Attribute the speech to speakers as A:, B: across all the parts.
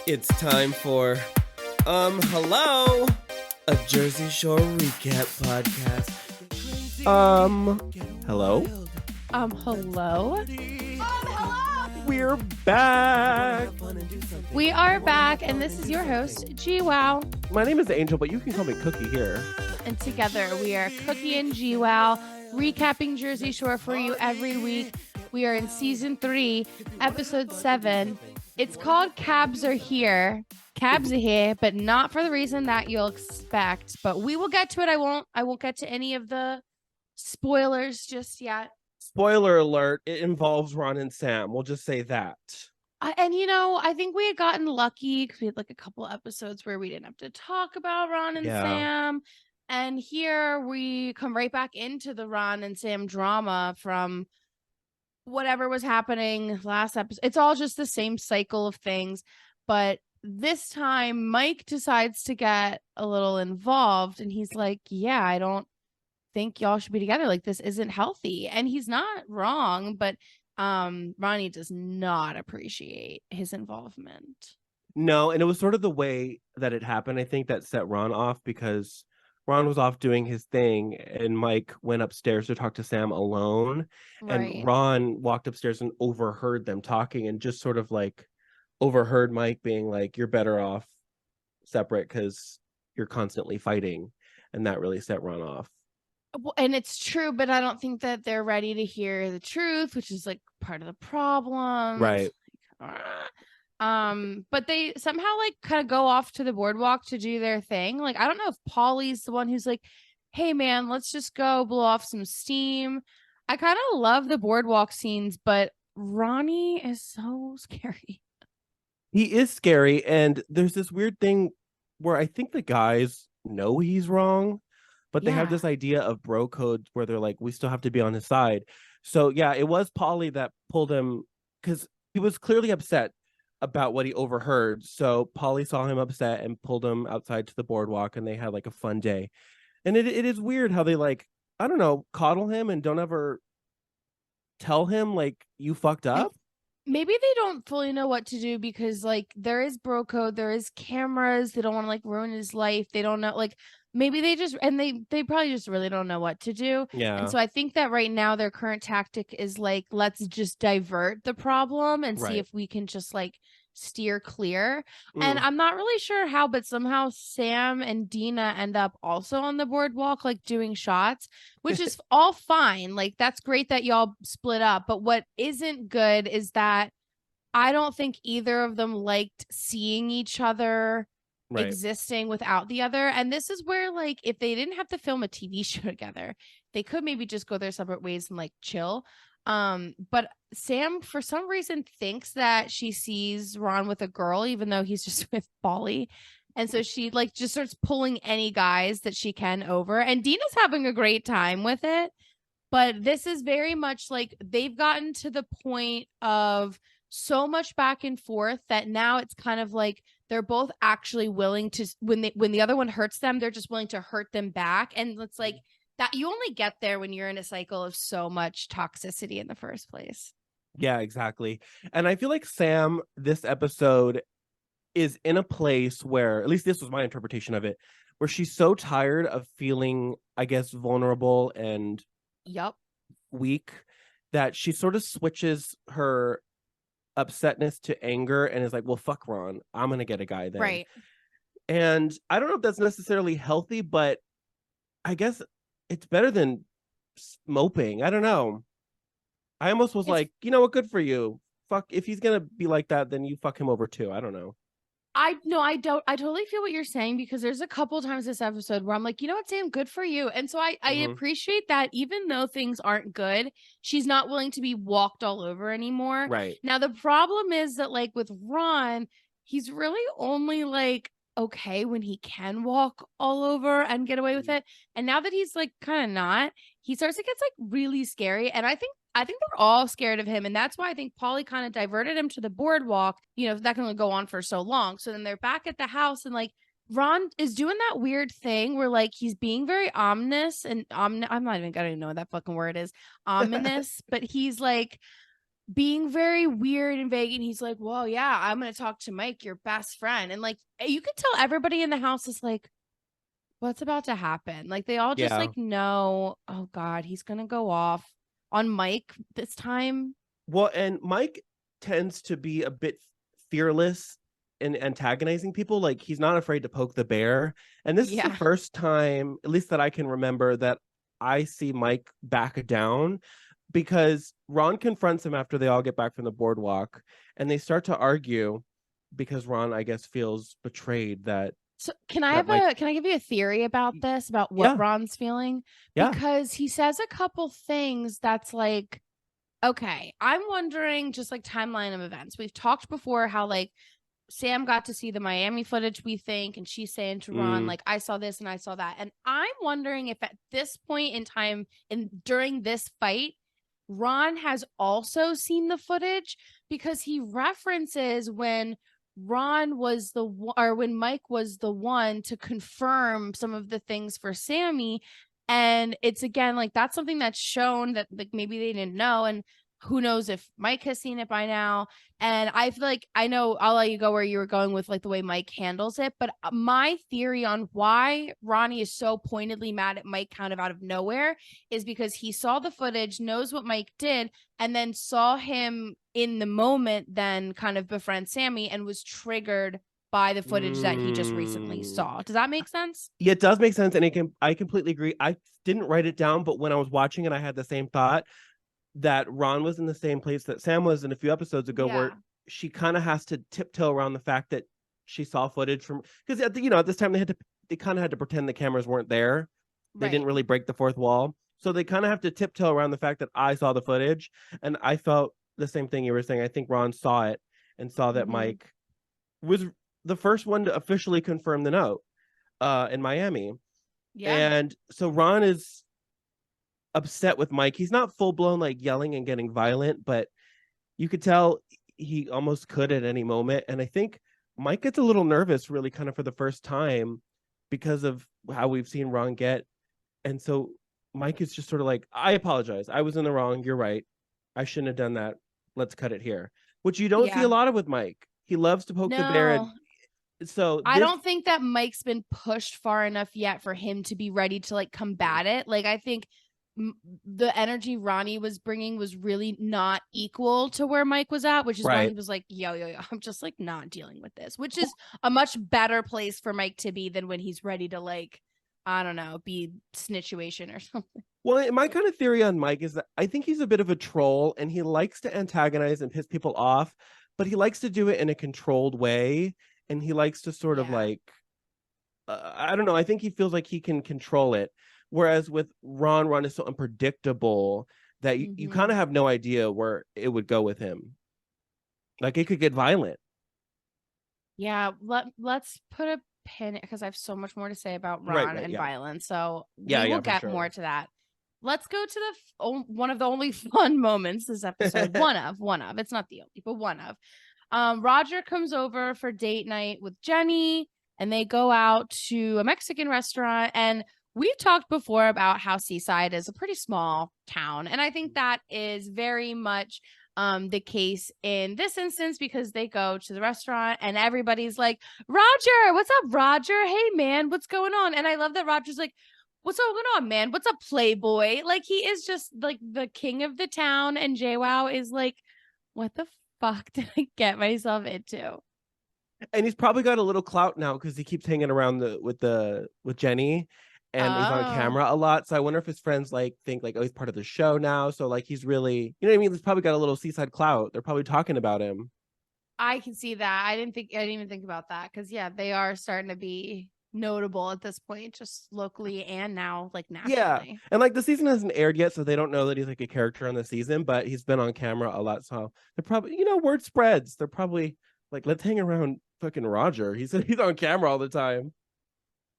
A: It's time for, hello, a Jersey Shore recap podcast.
B: Hello?
C: Hello?
B: We're back.
C: We are back, and this is your host, G-Wow.
B: My name is Angel, but you can call me Cookie here.
C: And together we are Cookie and G-Wow, recapping Jersey Shore for you every week. We are in season 3, episode 7. It's called Cabs Are Here. Cabs are here, but not for the reason that you'll expect. But we will get to it. I won't get to any of the spoilers just yet.
B: Spoiler alert, it involves Ron and Sam. We'll just say that.
C: I think we had gotten lucky because we had like a couple episodes where we didn't have to talk about Ron and Sam. And here we come right back into the Ron and Sam drama from whatever was happening last episode. It's all just the same cycle of things. But this time, Mike decides to get a little involved. And he's like, yeah, I don't think y'all should be together. Like, this isn't healthy. And he's not wrong, but Ronnie does not appreciate his involvement.
B: No, and it was sort of the way that it happened, I think, that set Ron off, because Ron was off doing his thing and Mike went upstairs to talk to Sam alone.
C: Right.
B: And Ron walked upstairs and overheard them talking and just sort of like overheard Mike being like, you're better off separate because you're constantly fighting. And that really set Ron off.
C: Well, and it's true, but I don't think that they're ready to hear the truth, which is like part of the problem.
B: Right.
C: But they somehow like kind of go off to the boardwalk to do their thing. Like, I don't know if Polly's the one who's like, hey man, let's just go blow off some steam. I kind of love the boardwalk scenes, but Ronnie is so scary.
B: He is scary. And there's this weird thing where I think the guys know he's wrong, but they have this idea of bro code where they're like, we still have to be on his side. So yeah, it was Polly that pulled him because he was clearly upset about what he overheard. So Polly saw him upset and pulled him outside to the boardwalk, and they had like a fun day. And it is weird how they like, I don't know, coddle him and don't ever tell him like you fucked up.
C: Maybe they don't fully know what to do because like there is bro code, there is cameras. They don't want to like ruin his life. They don't know, like maybe they just, and they probably just really don't know what to do.
B: Yeah.
C: And so I think that right now their current tactic is like, let's just divert the problem and see if we can just like steer clear. And I'm not really sure how, but somehow Sam and Dina end up also on the boardwalk, like doing shots, which is all fine. Like, that's great that y'all split up. But what isn't good is that I don't think either of them liked seeing each other existing without the other. And this is where, like, if they didn't have to film a TV show together, they could maybe just go their separate ways and like chill. But Sam, for some reason, thinks that she sees Ron with a girl, even though he's just with Polly. And so she like just starts pulling any guys that she can over. And Dina's having a great time with it. But this is very much like they've gotten to the point of so much back and forth that now it's kind of like they're both actually willing to, when the other one hurts them, they're just willing to hurt them back. And it's like, that you only get there when you're in a cycle of so much toxicity in the first place.
B: Yeah, exactly. And I feel like Sam, this episode, is in a place where, at least this was my interpretation of it, where she's so tired of feeling, I guess, vulnerable and weak that she sort of switches her upsetness to anger and is like, well, fuck Ron, I'm gonna get a guy then.
C: Right.
B: And I don't know if that's necessarily healthy, but I guess it's better than moping. I don't know. I almost was like, you know what, good for you. Fuck, if he's gonna be like that, then you fuck him over too. I don't know.
C: I totally feel what you're saying, because there's a couple times this episode where I'm like, you know what, Sam, good for you. And so I appreciate that even though things aren't good, she's not willing to be walked all over anymore.
B: Right.
C: Now, the problem is that like with Ron, he's really only like okay when he can walk all over and get away with it. And now that he's like kind of not, he starts to get like really scary. And I think they're all scared of him. And that's why I think Polly kind of diverted him to the boardwalk. You know, that can only go on for so long. So then they're back at the house and like Ron is doing that weird thing where like he's being very ominous and I'm not even gonna know what that fucking word is. Ominous, but he's like being very weird and vague, and he's like, well, yeah, I'm gonna talk to Mike, your best friend. And like you could tell everybody in the house is like, what's about to happen? Like they all just like know, oh God, he's gonna go off on Mike this time.
B: Well, and Mike tends to be a bit fearless in antagonizing people. Like he's not afraid to poke the bear. And this is the first time, at least that I can remember, that I see Mike back down, because Ron confronts him after they all get back from the boardwalk, and they start to argue because Ron, I guess, feels betrayed that.
C: So can I give you a theory about this, about what Ron's feeling?
B: Yeah.
C: Because he says a couple things that's like, okay, I'm wondering just like timeline of events. We've talked before how like Sam got to see the Miami footage, we think, and she's saying to Ron, like, I saw this and I saw that. And I'm wondering if at this point in time and during this fight, Ron has also seen the footage, because he references when Ron was when Mike was the one to confirm some of the things for Sammy. And it's again, like, that's something that's shown that like maybe they didn't know. And who knows if Mike has seen it by now. And I feel like, I know I'll let you go where you were going with like the way Mike handles it. But my theory on why Ronnie is so pointedly mad at Mike kind of out of nowhere is because he saw the footage, knows what Mike did, and then saw him in the moment then kind of befriend Sammy, and was triggered by the footage that he just recently saw. Does that make sense?
B: Yeah, it does make sense. And I completely agree. I didn't write it down, but when I was watching it, I had the same thought, that Ron was in the same place that Sam was in a few episodes ago, where she kind of has to tiptoe around the fact that she saw footage from, because at this time they kind of had to pretend the cameras weren't there. They didn't really break the fourth wall. So they kind of have to tiptoe around the fact that I saw the footage. And I felt the same thing you were saying. I think Ron saw it and saw that Mike was the first one to officially confirm the note in Miami. Yeah. And so Ron is upset with Mike. He's not full blown like yelling and getting violent, but you could tell he almost could at any moment. And I think Mike gets a little nervous, really, kind of for the first time, because of how we've seen Ron get. And so Mike is just sort of like, I apologize. I was in the wrong. You're right. I shouldn't have done that. Let's cut it here. Which you don't see a lot of with Mike. He loves to poke the bear. And so
C: I don't think that Mike's been pushed far enough yet for him to be ready to like combat it. Like, I think the energy Ronnie was bringing was really not equal to where Mike was at, which is why he was like, yo, I'm just like not dealing with this, which is a much better place for Mike to be than when he's ready to, like, I don't know, be snitchuation or something.
B: Well, my kind of theory on Mike is that I think he's a bit of a troll, and he likes to antagonize and piss people off, but he likes to do it in a controlled way. And he likes to sort of like, I don't know, I think he feels like he can control it. Whereas with Ron is so unpredictable that you kind of have no idea where it would go with him. Like, it could get violent.
C: Yeah, let's put a pin, because I have so much more to say about Ron and violence. So we will get more to that. Let's go to the one of the only fun moments this episode. one of. It's not the only, but one of. Roger comes over for date night with Jenny, and they go out to a Mexican restaurant. And we've talked before about how Seaside is a pretty small town, and I think that is very much the case in this instance, because they go to the restaurant and everybody's like, Roger, what's up, Roger? Hey man, what's going on? And I love that Roger's like, what's going on, man? What's up, Playboy? Like, he is just like the king of the town, and JWoww is like, what the fuck did I get myself into?
B: And he's probably got a little clout now because he keeps hanging around with Jenny, and he's on camera a lot. So I wonder if his friends like think like, oh, he's part of the show now. So like, he's really, you know what I mean? He's probably got a little Seaside clout. They're probably talking about him.
C: I can see that. I didn't even think about that, because they are starting to be notable at this point, just locally and now like nationally.
B: Yeah, and like the season hasn't aired yet, so they don't know that he's like a character on the season, but he's been on camera a lot, so they're probably, word spreads. They're probably like, let's hang around fucking Roger. He's on camera all the time.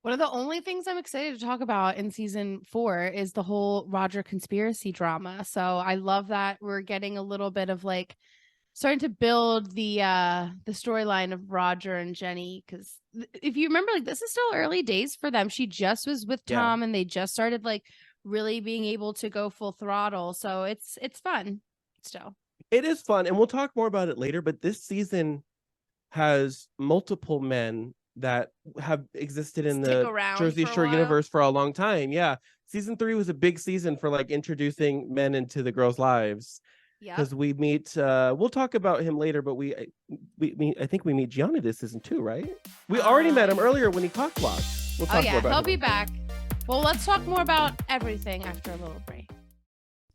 C: One of the only things I'm excited to talk about in season 4 is the whole Roger conspiracy drama. So I love that we're getting a little bit of like starting to build the storyline of Roger and Jenny, because if you remember, like, this is still early days for them. She just was with Tom, and they just started like really being able to go full throttle. So it's fun still.
B: It is fun, and we'll talk more about it later, but this season has multiple men that have existed in
C: Stick
B: the
C: around
B: Jersey
C: for a
B: Shore
C: while.
B: universe for a long time. Yeah. Season 3 was a big season for like introducing men into the girls' lives.
C: Yeah.
B: Because we meet we'll talk about him later, but I think we meet Gianna this season too, right? We already met him earlier when he cockblocked. We'll talk more about
C: he'll
B: him.
C: be back. Well, let's talk more about everything after a little break.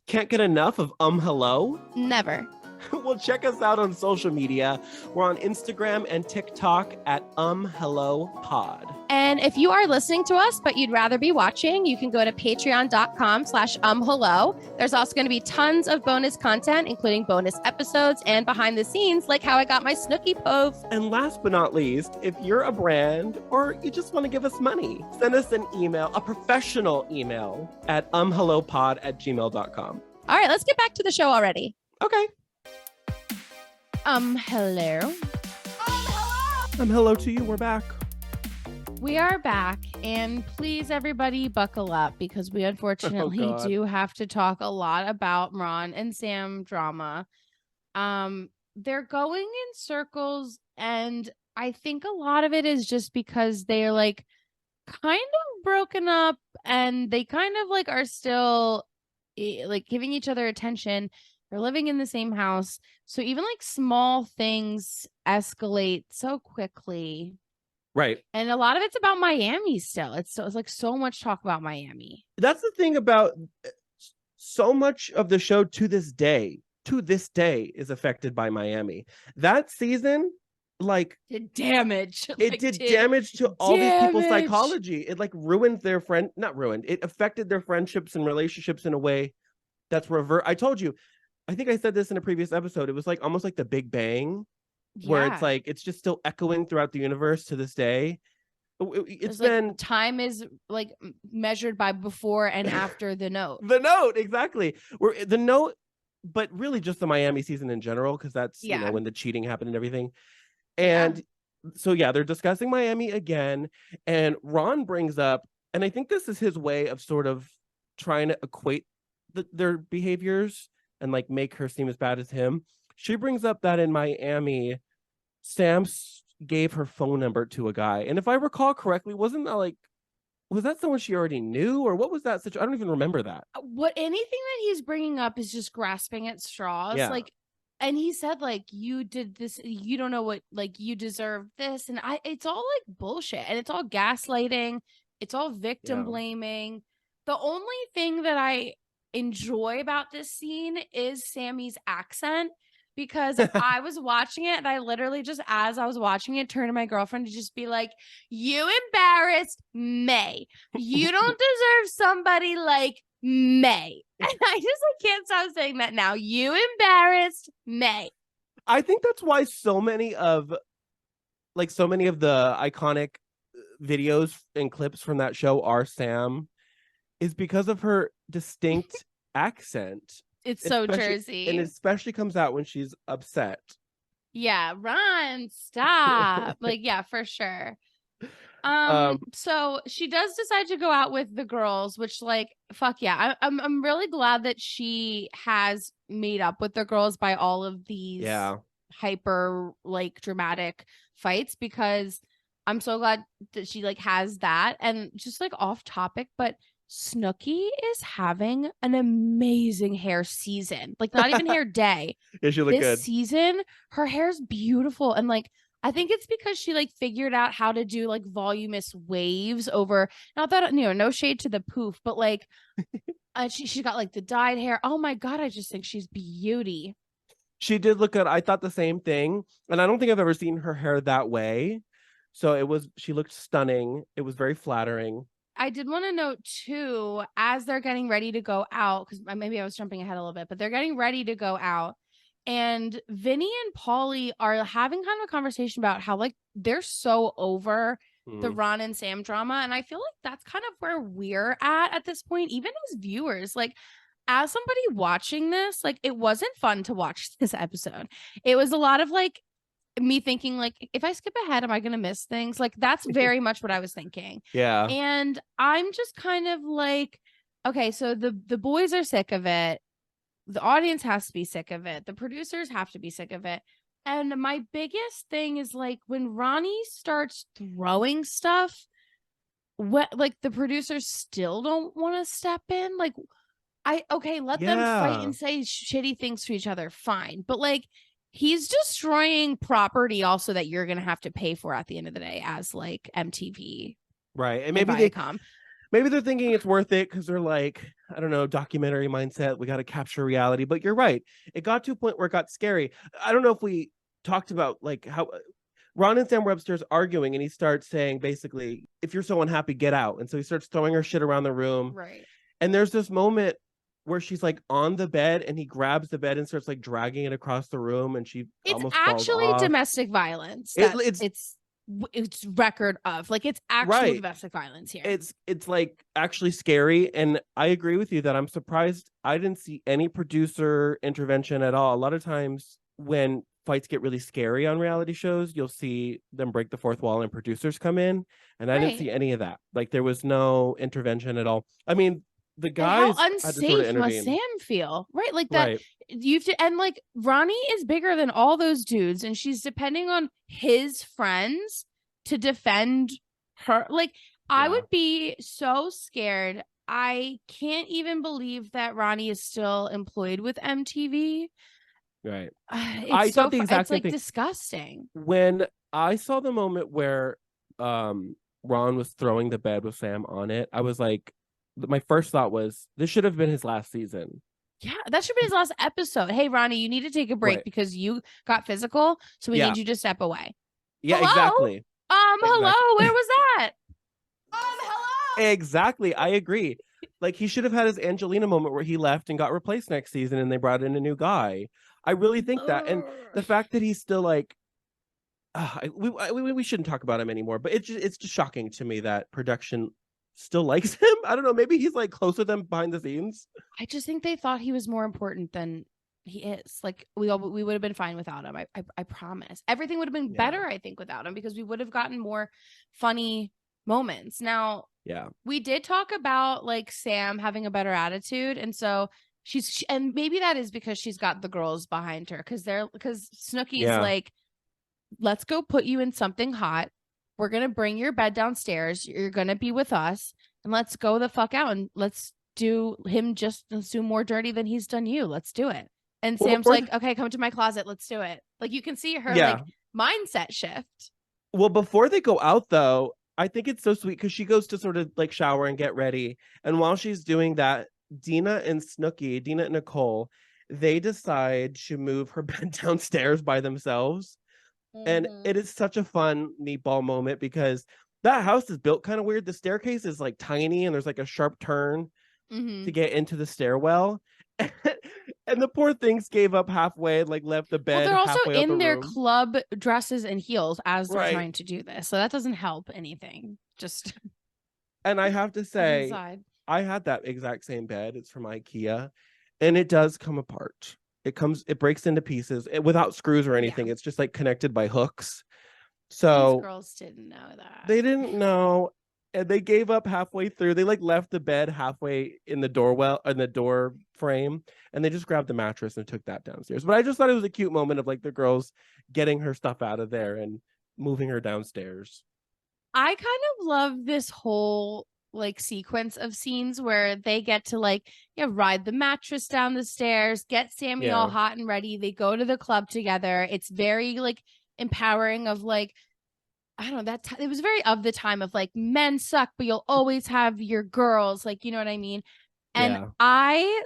B: Can't get enough of hello?
C: Never.
B: Well, check us out on social media. We're on Instagram and TikTok at hello pod.
C: And if you are listening to us, but you'd rather be watching, you can go to patreon.com/hello. There's also going to be tons of bonus content, including bonus episodes and behind the scenes, like how I got my Snooki pove.
B: And last but not least, if you're a brand or you just want to give us money, send us an email, a professional email at hellopod@gmail.com.
C: All right, let's get back to the show already.
B: Okay.
C: Hello.
B: Hello to you. We're back.
C: We are back, and please, everybody, buckle up because we unfortunately do have to talk a lot about Ron and Sam drama. They're going in circles, and I think a lot of it is just because they're like kind of broken up, and they kind of like are still like giving each other attention. They're living in the same house. So even like small things escalate so quickly.
B: Right.
C: And a lot of it's about Miami still. It's like so much talk about Miami.
B: That's the thing about so much of the show to this day is affected by Miami. That season, like,
C: did damage.
B: It did damage to all these people's psychology. It like ruined their it affected their friendships and relationships in a way that's I told you, I think I said this in a previous episode. It was like almost like the Big Bang, where it's like it's just still echoing throughout the universe to this day. It's been
C: like, time is like measured by before and after the note.
B: The note, exactly. Where the note, but really just the Miami season in general, because that's you know when the cheating happened and everything. And so they're discussing Miami again, and Ron brings up, and I think this is his way of sort of trying to equate their behaviors and like make her seem as bad as him. She brings up that in Miami, Sam gave her phone number to a guy. And if I recall correctly, was that someone she already knew, or what was that situation? I don't even remember that.
C: Anything that he's bringing up is just grasping at straws.
B: Yeah.
C: Like, and he said, like, you did this, you don't know what, like, you deserve this. And it's all like bullshit, and it's all gaslighting. It's all victim blaming. The only thing that I enjoy about this scene is Sammy's accent, because I was watching it and I literally just, as I was watching it, turned to my girlfriend to just be like, you embarrassed May. You don't deserve somebody like May. And I just can't stop saying that now. You embarrassed May.
B: I think that's why so many of the iconic videos and clips from that show are Sam, is because of her distinct accent.
C: It's so Jersey.
B: And it especially comes out when she's upset.
C: Yeah, Ron, stop. For sure. So she does decide to go out with the girls, which fuck yeah. I'm really glad that she has made up with the girls by all of these hyper dramatic fights, because I'm so glad that she has that. And just off topic, but Snooki is having an amazing hair season. Not even hair day.
B: Yeah, she looked good.
C: This season, her hair's beautiful. And I think it's because she figured out how to do voluminous waves over, not that, no shade to the poof, but she got the dyed hair. Oh my God, I just think she's beauty.
B: She did look good. I thought the same thing. And I don't think I've ever seen her hair that way. So she looked stunning. It was very flattering.
C: I did want to note too, as they're getting ready to go out, because maybe I was jumping ahead a little bit, but they're getting ready to go out, and Vinny and Paulie are having kind of a conversation about how they're so over the Ron and Sam drama. And I feel that's kind of where we're at this point, even as viewers. As somebody watching this, it wasn't fun to watch this episode. It was a lot of me thinking if I skip ahead, am I gonna miss things? That's very much what I was thinking.
B: Yeah.
C: And I'm just kind of okay, so the boys are sick of it. the audience has to be sick of it. The producers have to be sick of it. And my biggest thing is like when Ronnie starts throwing stuff, what like the producers still don't want to step in. Like, let them fight and say shitty things to each other. Fine. But like, he's destroying property also that you're going to have to pay for at the end of the day as like MTV.
B: Right. And maybe they're thinking it's worth it because they're like, I don't know, documentary mindset. We got to capture reality. But you're right. It got to a point where it got scary. I don't know if we talked about like how Ron and Sam were upstairs arguing, and he starts saying basically, if you're so unhappy, get out. And so he starts throwing her shit around the room.
C: Right.
B: And there's this moment where she's like on the bed, and he grabs the bed and starts like dragging it across the room, and
C: it's
B: almost
C: actually
B: falls off.
C: Domestic violence. It's record of like it's actual domestic violence here.
B: It's like actually scary, and I agree with you that I'm surprised I didn't see any producer intervention at all. A lot of times when fights get really scary on reality shows, you'll see them break the fourth wall and producers come in, and I didn't see any of that. Like there was no intervention at all. I mean, the guys,
C: how unsafe must Sam feel, right? Like that you have to, and like Ronnie is bigger than all those dudes, and she's depending on his friends to defend her. Like I would be so scared. I can't even believe that Ronnie is still employed with MTV.
B: Right.
C: I thought the exact same thing. Disgusting.
B: When I saw the moment where Ron was throwing the bed with Sam on it, I was like, my first thought was this should have been his last season.
C: Yeah, that should be his last episode. Hey, Ronnie, you need to take a break because you got physical, so we need you to step away.
B: Yeah, exactly.
C: Hello, where was that? Hello.
B: Exactly, I agree. Like he should have had his Angelina moment where he left and got replaced next season, and they brought in a new guy. I really think that, and the fact that he's still like, we shouldn't talk about him anymore. But it's just shocking to me that production still likes him. I don't know. Maybe he's like close with them behind the scenes.
C: I just think they thought he was more important than he is. Like we would have been fine without him. I promise. Everything would have been better, I think, without him, because we would have gotten more funny moments. Now, we did talk about like Sam having a better attitude, and so and maybe that is because she's got the girls behind her, because Snooki's like, let's go put you in something hot. We're gonna bring your bed downstairs. You're gonna be with us, and let's go the fuck out, and let's do him just do more dirty than he's done you. Let's do it. And Sam's like, okay, come to my closet. Let's do it. Like you can see her like mindset shift.
B: Well, before they go out though, I think it's so sweet because she goes to sort of like shower and get ready, and while she's doing that, Dina and Nicole, they decide to move her bed downstairs by themselves. And it is such a fun meatball moment because that house is built kind of weird. The staircase is like tiny, and there's like a sharp turn to get into the stairwell. And the poor things gave up halfway, like left the bed.
C: Well, they're also in their club dresses and heels as they're trying to do this. So that doesn't help anything. Just.
B: And I have to say, I had that exact same bed. It's from IKEA, and it does come apart. It breaks into pieces without screws or anything. It's just like connected by hooks. So
C: these girls didn't know that.
B: They didn't know, and they gave up halfway through. They like left the bed halfway in the door frame, and they just grabbed the mattress and took that downstairs. But I just thought it was a cute moment of like the girls getting her stuff out of there and moving her downstairs.
C: I kind of love this whole like sequence of scenes where they get to like ride the mattress down the stairs, get Sammy all hot and ready. They go to the club together. It's very like empowering of like, I don't know, it was very of the time of like men suck, but you'll always have your girls, like, you know what I mean? And I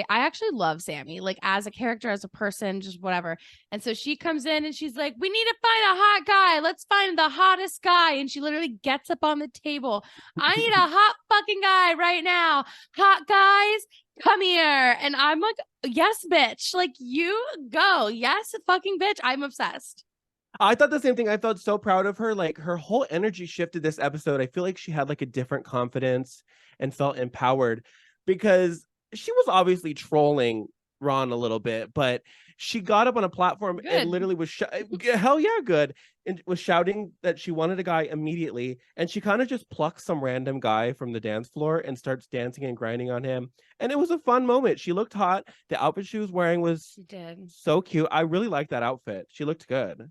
C: actually love Sammy, like as a character, as a person, just whatever. And so she comes in and she's like, we need to find a hot guy. Let's find the hottest guy. And she literally gets up on the table. I need a hot fucking guy right now. Hot guys, come here. And I'm like, yes, bitch. Like you go. Yes, fucking bitch. I'm obsessed.
B: I thought the same thing. I felt so proud of her. Like her whole energy shifted this episode. I feel like she had like a different confidence and felt empowered, because she was obviously trolling Ron a little bit, but She got up on a platform
C: Good.
B: and literally was hell yeah, good, and was shouting that she wanted a guy immediately. And she kind of just plucks some random guy from the dance floor and starts dancing and grinding on him. And it was a fun moment. She looked hot. The outfit she was wearing was so cute. I really liked that outfit. She looked good.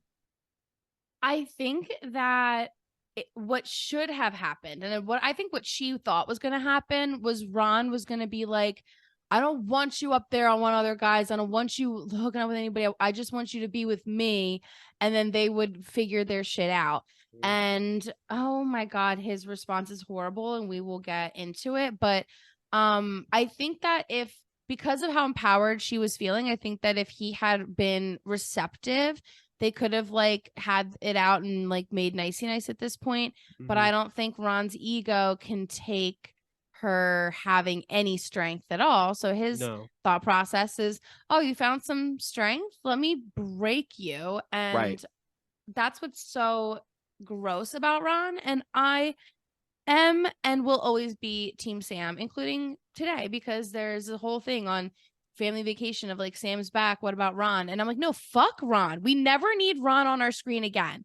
C: I think that what should have happened, and what she thought was going to happen, was Ron was going to be like, I don't want you up there on one other guys. I don't want you hooking up with anybody. I just want you to be with me. And then they would figure their shit out. And oh my God, his response is horrible, and we will get into it. But I think that because of how empowered she was feeling, I think that if he had been receptive, they could have like had it out and like made nicey nice at this point. Mm-hmm. But I don't think Ron's ego can take her having any strength at all. So his thought process is, oh, you found some strength? Let me break you. And that's what's so gross about Ron. And I am and will always be Team Sam, including today, because there's a whole thing on Family Vacation of like, Sam's back, what about Ron? And I'm like, no, fuck Ron. We never need Ron on our screen again.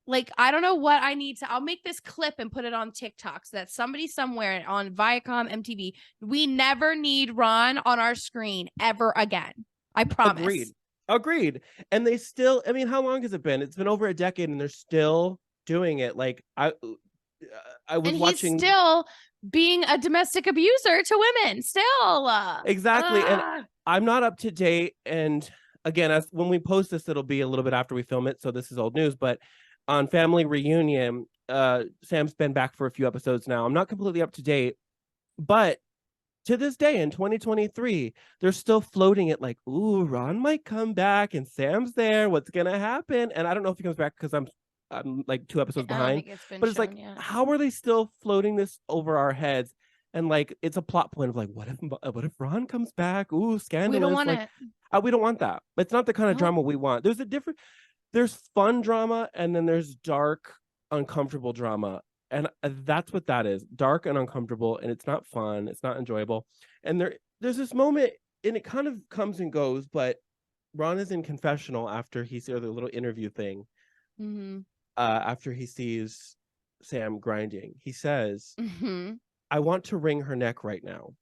C: Like, I don't know what I need to, I'll make this clip and put it on TikTok so that somebody somewhere on Viacom, MTV, we never need Ron on our screen ever again. I promise.
B: Agreed. And they still, I mean, how long has it been? It's been over a decade and they're still doing it. Like I was watching.
C: He's still being a domestic abuser to women still.
B: Exactly. And I'm not up to date. And again, when we post this, it'll be a little bit after we film it. So this is old news, but on Family Reunion, Sam's been back for a few episodes now. I'm not completely up to date, but to this day in 2023, they're still floating it like, ooh, Ron might come back and Sam's there. What's going to happen? And I don't know if he comes back because I'm like 2 episodes behind, but it's like, how are they still floating this over our heads? And like, it's a plot point of like, what if Ron comes back? Ooh, scandalous.
C: We don't want
B: it. We don't want that. It's not the kind of drama we want. There's fun drama, and then there's dark, uncomfortable drama. And that's what that is. Dark and uncomfortable, and it's not fun. It's not enjoyable. And there's this moment, and it kind of comes and goes, but Ron is in confessional after he sees the little interview thing. Mm-hmm. After he sees Sam grinding, he says, I want to wring her neck right now.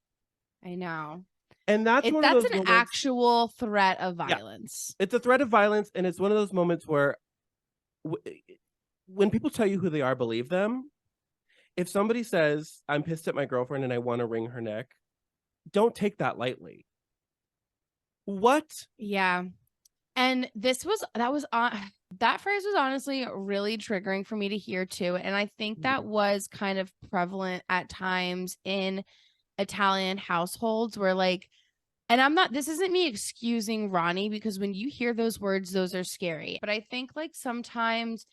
C: I know.
B: And that's an moments,
C: actual threat of violence.
B: Yeah, it's a threat of violence. And it's one of those moments where when people tell you who they are, believe them. If somebody says, I'm pissed at my girlfriend and I want to wring her neck, don't take that lightly. What?
C: Yeah. And that phrase was honestly really triggering for me to hear too. And I think that was kind of prevalent at times in Italian households where like, and this isn't me excusing Ronnie, because when you hear those words, those are scary. But I think like sometimes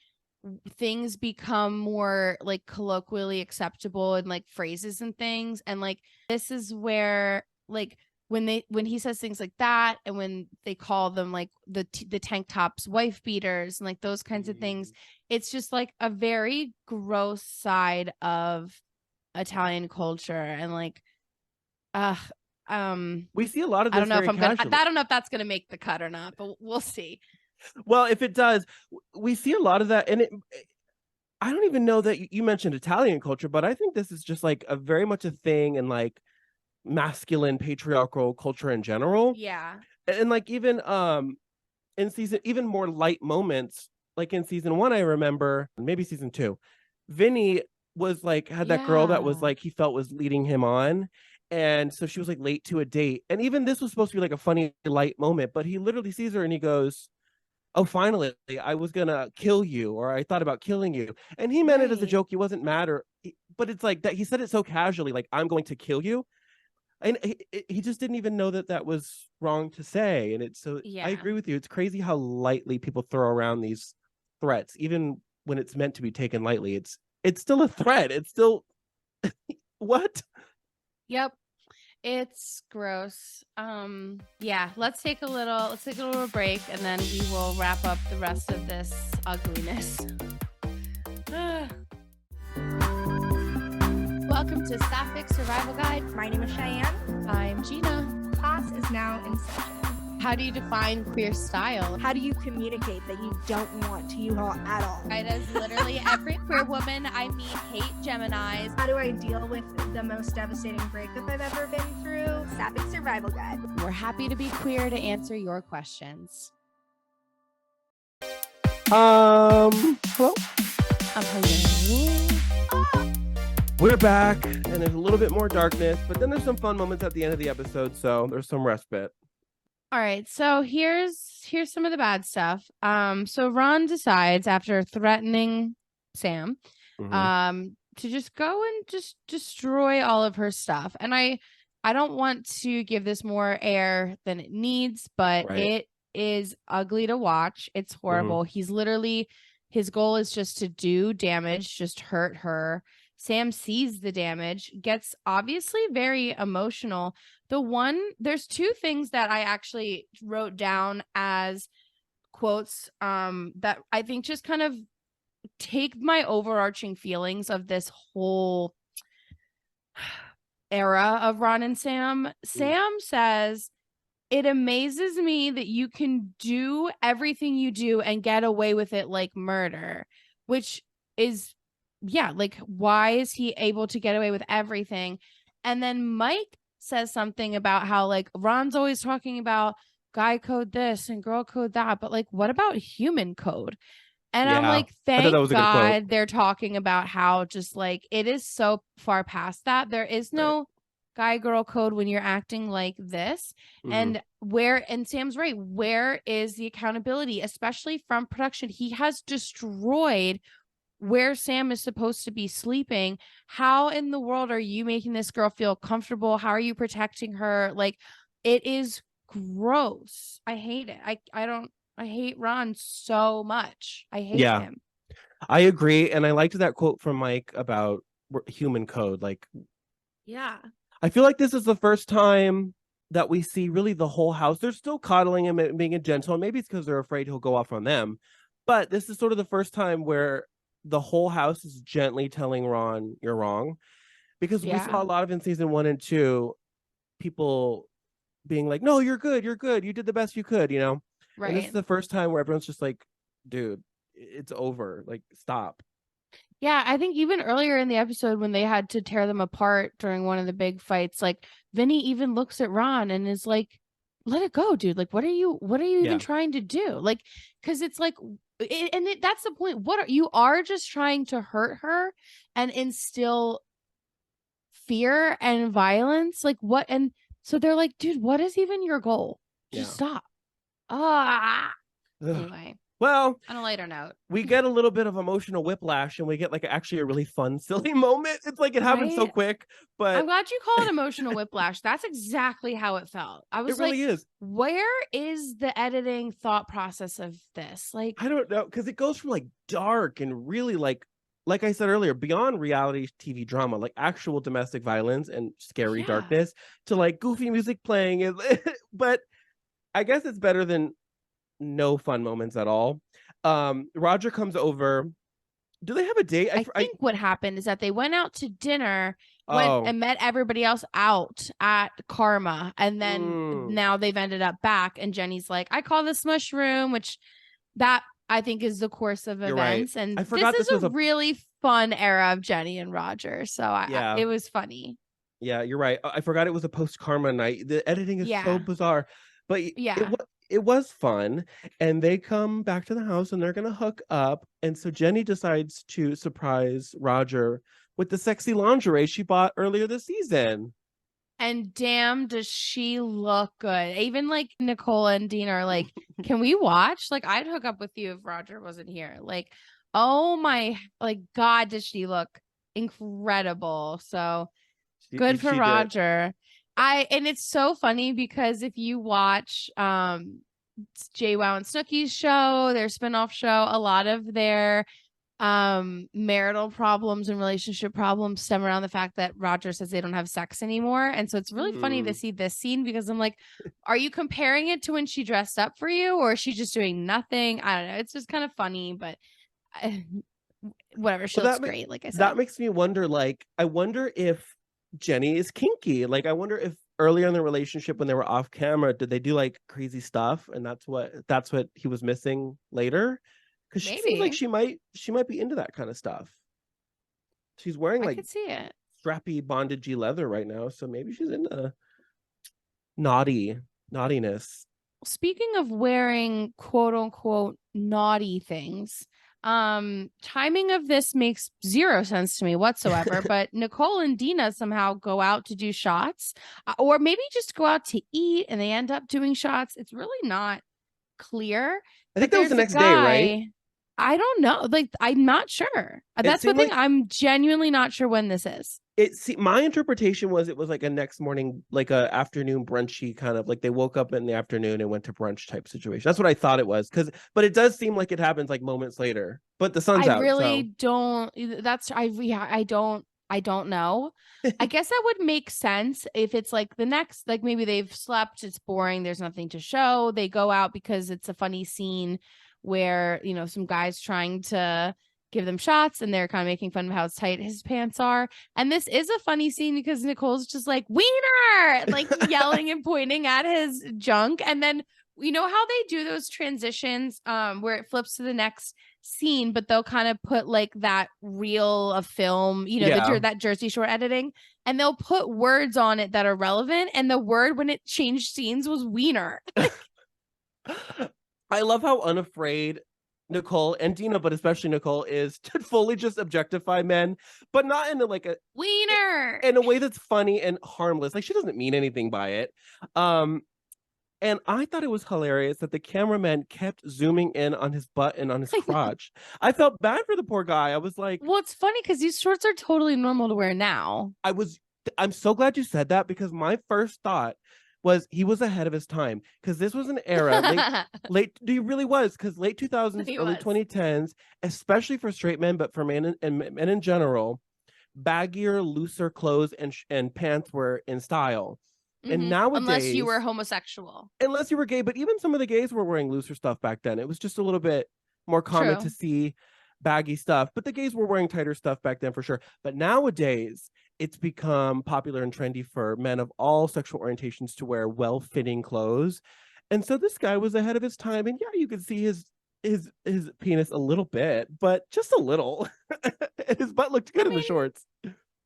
C: things become more like colloquially acceptable and like phrases and things. And like, this is where like, when he says things like that, and when they call them like the tank tops wife beaters and like those kinds of things, it's just like a very gross side of Italian culture. And like,
B: we see a lot of this.
C: I don't know if that's gonna make the cut or not, but we'll see.
B: Well, if it does, we see a lot of that, and I don't even know that you mentioned Italian culture, but I think this is just like a very much a thing in like masculine patriarchal culture in general.
C: Yeah.
B: And like even in even more light moments, like in season 1, I remember, maybe season 2, Vinny was like had that girl that was like he felt was leading him on. And so she was like late to a date. And even this was supposed to be like a funny light moment, but he literally sees her and he goes, oh, finally, I was gonna kill you, or I thought about killing you. And he meant it as a joke. He wasn't mad, but it's like that he said it so casually, like, I'm going to kill you. And he just didn't even know that was wrong to say. And it's so, I agree with you. It's crazy how lightly people throw around these threats, even when it's meant to be taken lightly. It's still a threat. It's still what?
C: Yep. It's gross. Let's take a little break, and then we will wrap up the rest of this ugliness. Welcome to Sapphic Survival Guide.
D: My name is Cheyenne.
C: I'm Gina.
D: Class is now in session.
C: How do you define queer style?
D: How do you communicate that you don't want to U-Haul at all?
E: Right, as literally every queer woman I meet hate Geminis.
D: How do I deal with the most devastating breakup I've ever been through? Sapphic Survival Guide.
C: We're happy to be queer to answer your questions.
B: Hello.
C: Hello.
B: We're back, and there's a little bit more darkness, but then there's some fun moments at the end of the episode, so there's some respite.
C: All right, so here's some of the bad stuff. So Ron decides after threatening Sam, to just go and just destroy all of her stuff. And I don't want to give this more air than it needs, but It is ugly to watch. It's horrible. He's literally, his goal is just to do damage, just hurt her. Sam sees the damage, gets obviously very emotional. There's two things that I actually wrote down as quotes that I think just kind of take my overarching feelings of this whole era of Ron and Sam. Sam says, "It amazes me that you can do everything you do and get away with it like murder," which is, yeah, like, why is he able to get away with everything? And then Mike says something about how, like, Ron's always talking about guy code this and girl code that, but like, what about human code? And I'm like, thank God they're talking about how just like it is so far past that. There is no guy girl code when you're acting like this. And Sam's right, where is the accountability, especially from production? He has destroyed where Sam is supposed to be sleeping. How in the world are you making this girl feel comfortable? How are you protecting her? Like, it is gross. I hate it. I hate Ron so much. I hate him.
B: I agree. And I liked that quote from Mike about human code. Like,
C: yeah,
B: I feel like this is the first time that we see really the whole house. They're still coddling him and being gentle. And maybe it's because they're afraid he'll go off on them. But this is sort of the first time where the whole house is gently telling Ron, you're wrong. Because we saw a lot of in season 1 and 2, people being like, no, you're good. You did the best you could, you know? Right. And this is the first time where everyone's just like, dude, it's over. Like, stop.
C: Yeah, I think even earlier in the episode when they had to tear them apart during one of the big fights, like, Vinny even looks at Ron and is like, let it go, dude. Like, what are you even trying to do? Like, because it's like, that's the point. You are just trying to hurt her and instill fear and violence. Like, what? And so they're like, dude, what is even your goal? Just stop. Anyway.
B: Well,
C: on a lighter note,
B: we get a little bit of emotional whiplash and we get like actually a really fun, silly moment. It's like it happened so quick, but
C: I'm glad you call it emotional whiplash. That's exactly how it felt. I was like, where is the editing thought process of this? Like,
B: I don't know, because it goes from like dark and really like I said earlier, beyond reality TV drama, like actual domestic violence and scary darkness, to like goofy music playing. But I guess it's better than no fun moments at all. Roger comes over. Do they have a date?
C: I think what happened is that they went out to dinner and met everybody else out at Karma, and then now they've ended up back, and Jenny's like, I call this mushroom, which that I think is the course of events. Right. And this is a really fun era of Jenny and Roger, so it was funny.
B: Yeah, you're right. I forgot it was a post-Karma night. The editing is so bizarre, but it was fun. And they come back to the house and they're gonna hook up, and so Jenny decides to surprise Roger with the sexy lingerie she bought earlier this season.
C: And damn, does she look good. Even like Nicole and Dean are like, can we watch? Like, I'd hook up with you if Roger wasn't here. Like, oh my, like, God, does she look incredible. So good for Roger. And it's so funny because if you watch JWoww and Snooki's show, their spinoff show, a lot of their marital problems and relationship problems stem around the fact that Roger says they don't have sex anymore. And so it's really funny to see this scene, because I'm like, are you comparing it to when she dressed up for you, or is she just doing nothing? I don't know. It's just kind of funny, but whatever. She looks great. Like I said,
B: that makes me wonder, like, I wonder if Jenny is kinky. Like, I wonder if earlier in the relationship when they were off camera, did they do like crazy stuff, and that's what he was missing later? Because she seems like she might be into that kind of stuff. She's wearing
C: I
B: like
C: could see it.
B: strappy bondagey leather right now, so maybe she's into naughtiness.
C: Speaking of wearing quote unquote naughty things, timing of this makes zero sense to me whatsoever. But Nicole and Dina somehow go out to do shots, or maybe just go out to eat and they end up doing shots. It's really not clear.
B: I think that was the next day, right?
C: I don't know. Like, I'm not sure. That's the thing. I'm genuinely not sure when this is.
B: My interpretation was it was like a next morning, like a afternoon brunchy kind of, like they woke up in the afternoon and went to brunch type situation. That's what I thought it was. But it does seem like it happens like moments later. But the sun's out.
C: I really don't. I don't know. I guess that would make sense if it's like the next, like maybe they've slept, it's boring, there's nothing to show. They go out because it's a funny scene where, you know, some guys trying to give them shots and they're kind of making fun of how tight his pants are. And this is a funny scene because Nicole's just like, wiener, like yelling and pointing at his junk. And then, you know how they do those transitions where it flips to the next scene, but they'll kind of put like that reel of film, you know, that Jersey Shore editing, and they'll put words on it that are relevant. And the word when it changed scenes was wiener.
B: I love how unafraid Nicole and Dina, but especially Nicole, is to fully just objectify men, but not in a
C: wiener,
B: in a way that's funny and harmless. Like she doesn't mean anything by it. And I thought it was hilarious that the cameraman kept zooming in on his butt and on his crotch. I felt bad for the poor guy. I was like,
C: well, it's funny because these shorts are totally normal to wear now.
B: I'm so glad you said that, because my first thought was he was ahead of his time, because this was an era he really was, because late 2000s, early 2010s, especially for straight men, but for men in general, baggier, looser clothes and pants were in style. Mm-hmm. And nowadays,
C: unless you were homosexual,
B: unless you were gay, but even some of the gays were wearing looser stuff back then. It was just a little bit more common to see baggy stuff, but the gays were wearing tighter stuff back then for sure. But nowadays, it's become popular and trendy for men of all sexual orientations to wear well-fitting clothes. And so this guy was ahead of his time. And yeah, you could see his penis a little bit, but just a little. His butt looked good in the shorts.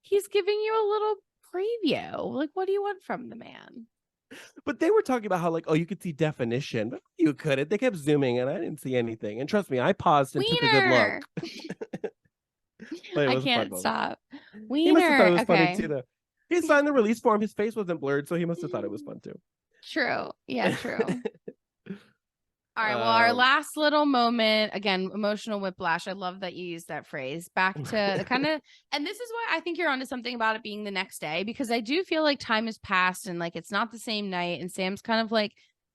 C: He's giving you a little preview. Like, what do you want from the man?
B: But they were talking about how, like, oh, you could see definition, but you couldn't. They kept zooming and I didn't see anything. And trust me, I paused and took a good look.
C: I can't stop. Wiener.
B: He must have thought it was funny too, though. He signed the release form. His face wasn't blurred, so he must have thought it was fun too.
C: True. Yeah, true. All right. Well, our last little moment, again, emotional whiplash. I love that you used that phrase. Back to the kind of, and this is why I think you're onto something about it being the next day, because I do feel like time has passed and like it's not the same night. And Sam's kind of like,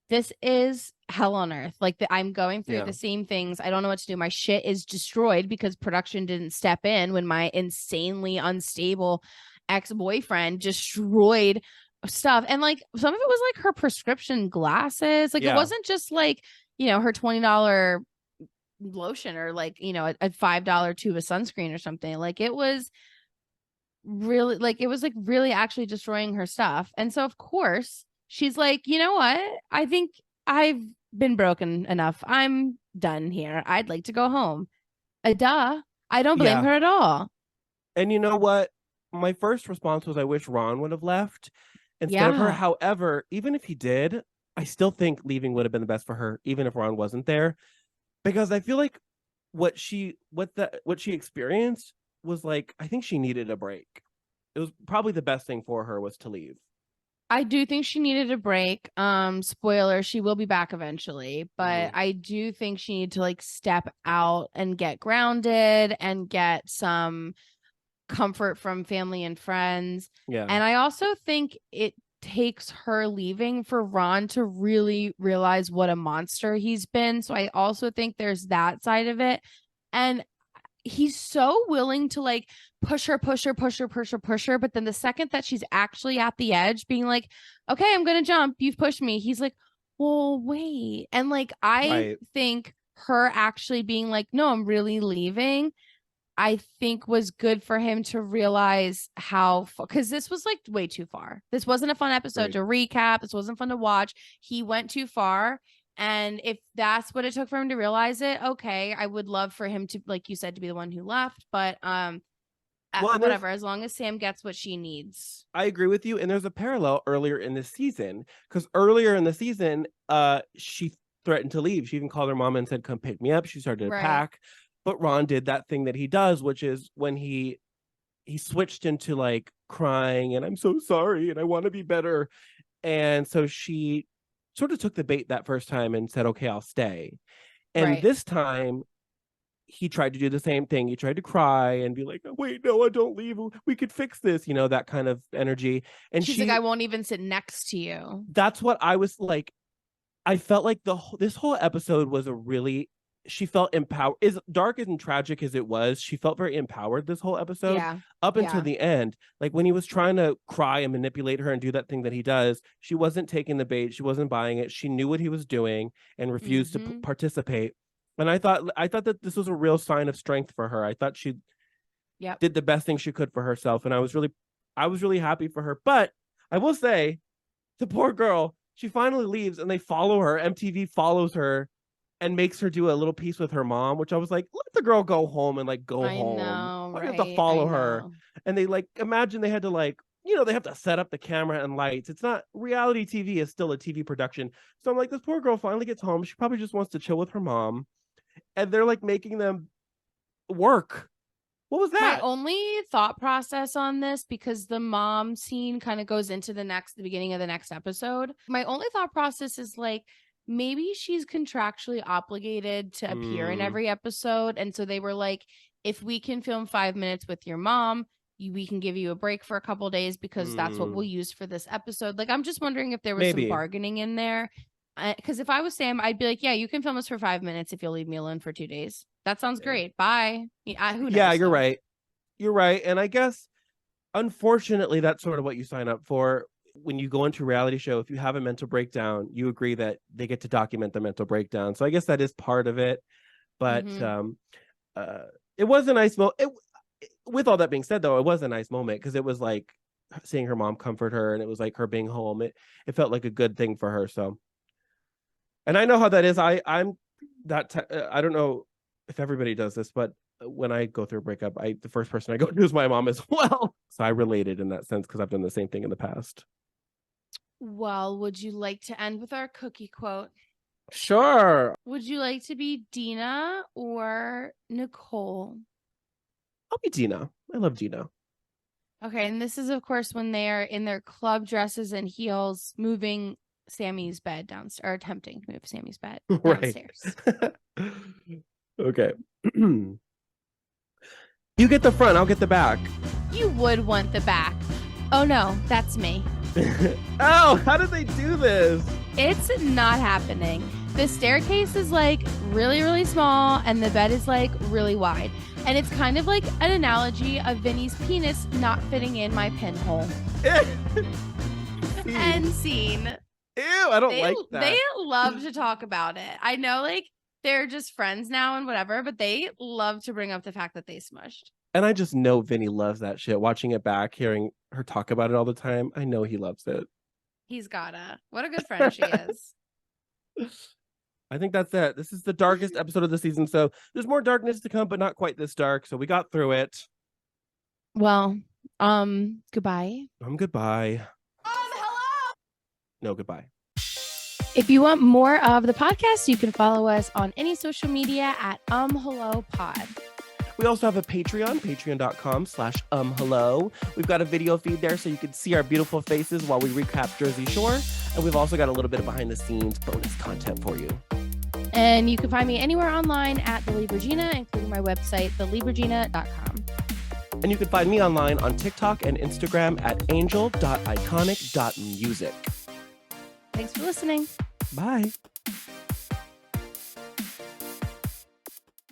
C: this is hell on earth. Like I'm going through the same things. I don't know what to do. My shit is destroyed because production didn't step in when my insanely unstable ex-boyfriend destroyed stuff. And like some of it was like her prescription glasses. Like it wasn't just like, you know, her $20 lotion or like, you know, a $5 tube of sunscreen or something. Like it was really really actually destroying her stuff. And so of course she's like, you know what? I think I've been broken enough. I'm done here. I'd like to go home. Duh. I don't blame her at all.
B: And you know what? My first response was I wish Ron would have left instead of her. However, even if he did, I still think leaving would have been the best for her, even if Ron wasn't there. Because I feel like what she experienced was like, I think she needed a break. It was probably the best thing for her was to leave.
C: I do think she needed a break. Spoiler, she will be back eventually, but I do think she needed to like step out and get grounded and get some comfort from family and friends. Yeah. And I also think it takes her leaving for Ron to really realize what a monster he's been. So I also think there's that side of it. And he's so willing to like push her. But then the second that she's actually at the edge being like, okay, I'm going to jump. You've pushed me. He's like, well, wait. And like, I think her actually being like, no, I'm really leaving. I think was good for him to realize how, because this was like way too far. This wasn't a fun episode to recap. This wasn't fun to watch. He went too far. And if that's what it took for him to realize it, okay, I would love for him to, like you said, to be the one who left. But whatever, as long as Sam gets what she needs.
B: I agree with you. And there's a parallel earlier in the season, because earlier in the season, she threatened to leave. She even called her mom and said, come pick me up. She started to pack. But Ron did that thing that he does, which is when he switched into like crying and I'm so sorry and I want to be better. And so she sort of took the bait that first time and said, okay, I'll stay. And this time he tried to do the same thing. He tried to cry and be like, wait, no, I don't leave. We could fix this, you know, that kind of energy. And
C: she's like, I won't even sit next to you. That's
B: what I was like. I felt like this whole episode was she felt empowered. As dark and tragic as it was, she felt very empowered this whole episode. Up until the end. Like when he was trying to cry and manipulate her and do that thing that he does, she wasn't taking the bait. She wasn't buying it. She knew what he was doing and refused to participate. And I thought that this was a real sign of strength for her. I thought she did the best thing she could for herself. And I was really happy for her. But I will say, the poor girl, she finally leaves and they follow her. MTV follows her and makes her do a little piece with her mom, which I was like, let the girl go home and like go home. Why do you have to follow her? And they like, imagine they had to like, you know, they have to set up the camera and lights. It's not, reality TV is still a TV production. So I'm like, this poor girl finally gets home. She probably just wants to chill with her mom. And they're like making them work. What was that?
C: My only thought process on this, because the mom scene kind of goes into the beginning of the next episode. My only thought process is like, maybe she's contractually obligated to appear in every episode. And so they were like, if we can film 5 minutes with your mom, we can give you a break for a couple of days because that's what we'll use for this episode. Like, I'm just wondering if there was some bargaining in there. Because if I was Sam, I'd be like, yeah, you can film us for 5 minutes if you'll leave me alone for 2 days. That sounds great. Bye. Who knows?
B: Yeah, you're right. You're right. And I guess, unfortunately, that's sort of what you sign up for. When you go into a reality show, if you have a mental breakdown, you agree that they get to document the mental breakdown. So I guess that is part of it. But it was a nice moment. With all that being said, though, it was a nice moment because it was like seeing her mom comfort her, and it was like her being home. It felt like a good thing for her. So, and I know how that is. I don't know if everybody does this, but when I go through a breakup, the first person I go to is my mom as well. So I related in that sense because I've done the same thing in the past.
C: Well, would you like to end with our cookie quote?
B: Sure.
C: Would you like to be Dina or Nicole?
B: I'll be Dina. I love Dina.
C: Okay, and this is, of course, when they are in their club dresses and heels moving Sammy's bed downstairs, or attempting to move Sammy's bed downstairs.
B: Right. Okay. You get the front, I'll get the back.
C: You would want the back. Oh no, that's me.
B: Oh, how did they do this?
C: It's not happening. The staircase is like really, really small and the bed is like really wide. And it's kind of like an analogy of Vinny's penis not fitting in my pinhole. End scene.
B: Ew, I don't like that.
C: They love to talk about it. I know, like, they're just friends now and whatever, but they love to bring up the fact that they smushed.
B: And I just know Vinny loves that shit. Watching it back, hearing her talk about it all the time, I know he loves it.
C: He's gotta. What a good friend she is.
B: I think that's it. This is the darkest episode of the season, so there's more darkness to come, but not quite this dark. So we got through it.
C: Well, goodbye.
B: Goodbye.
D: Hello.
B: No, goodbye.
C: If you want more of the podcast, you can follow us on any social media at Hello Pod.
B: We also have a Patreon, patreon.com/hello. We've got a video feed there so you can see our beautiful faces while we recap Jersey Shore. And we've also got a little bit of behind the scenes bonus content for you.
C: And you can find me anywhere online at The Libra Gina, including my website, thelibragina.com.
B: And you can find me online on TikTok and Instagram at angel.iconic.music.
C: Thanks for listening.
B: Bye.